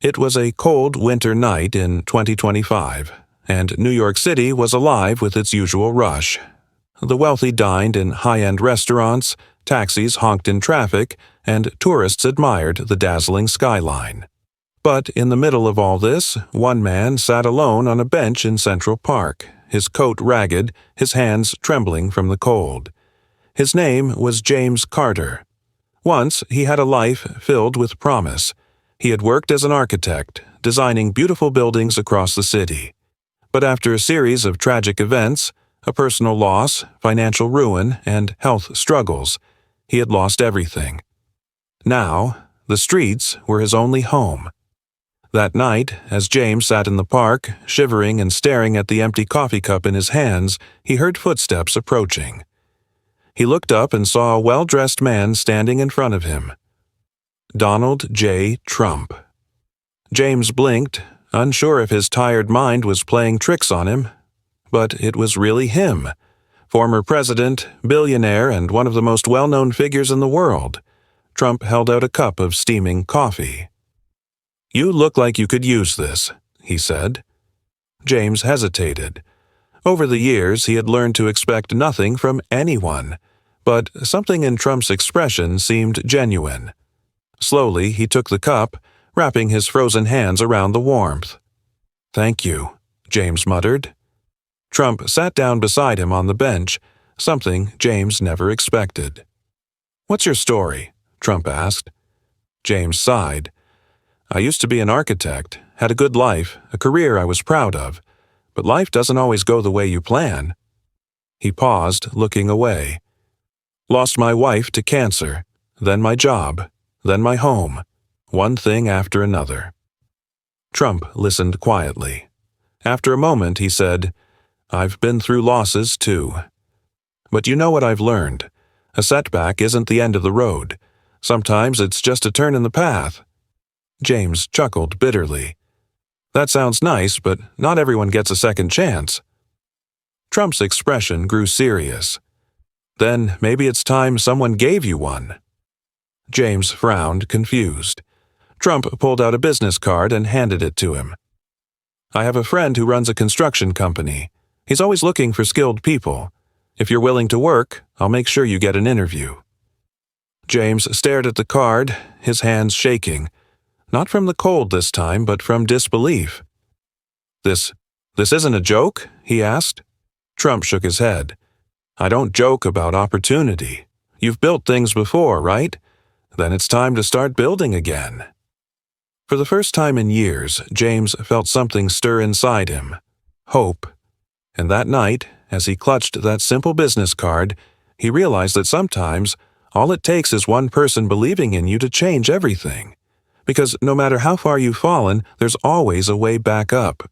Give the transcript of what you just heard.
It was a cold winter night in 2025, and New York City was alive with its usual rush. The wealthy dined in high-end restaurants, taxis honked in traffic, and tourists admired the dazzling skyline. But in the middle of all this, one man sat alone on a bench in Central Park, his coat ragged, his hands trembling from the cold. His name was James Carter. Once he had a life filled with promise. He had worked as an architect, designing beautiful buildings across the city. But after a series of tragic events, a personal loss, financial ruin, and health struggles, he had lost everything. Now, the streets were his only home. That night, as James sat in the park, shivering and staring at the empty coffee cup in his hands, he heard footsteps approaching. He looked up and saw a well-dressed man standing in front of him. Donald J. Trump. James blinked, unsure if his tired mind was playing tricks on him. But it was really him, former president, billionaire, and one of the most well-known figures in the world. Trump held out a cup of steaming coffee. "You look like you could use this," he said. James hesitated. Over the years, he had learned to expect nothing from anyone, but something in Trump's expression seemed genuine. Slowly, he took the cup, wrapping his frozen hands around the warmth. "Thank you," James muttered. Trump sat down beside him on the bench, something James never expected. "What's your story?" Trump asked. James sighed. "I used to be an architect, had a good life, a career I was proud of, but life doesn't always go the way you plan." He paused, looking away. "Lost my wife to cancer, then my job, then my home, one thing after another." Trump listened quietly. After a moment, he said, "I've been through losses, too. But you know what I've learned? A setback isn't the end of the road. Sometimes it's just a turn in the path." James chuckled bitterly. "That sounds nice, but not everyone gets a second chance." Trump's expression grew serious. "Then maybe it's time someone gave you one." James frowned, confused. Trump pulled out a business card and handed it to him. "I have a friend who runs a construction company. He's always looking for skilled people. If you're willing to work, I'll make sure you get an interview." James stared at the card, his hands shaking. Not from the cold this time, but from disbelief. This isn't a joke?" he asked. Trump shook his head. "I don't joke about opportunity. You've built things before, right? Then it's time to start building again." For the first time in years, James felt something stir inside him. Hope. And that night, as he clutched that simple business card, he realized that sometimes all it takes is one person believing in you to change everything. Because no matter how far you've fallen, there's always a way back up.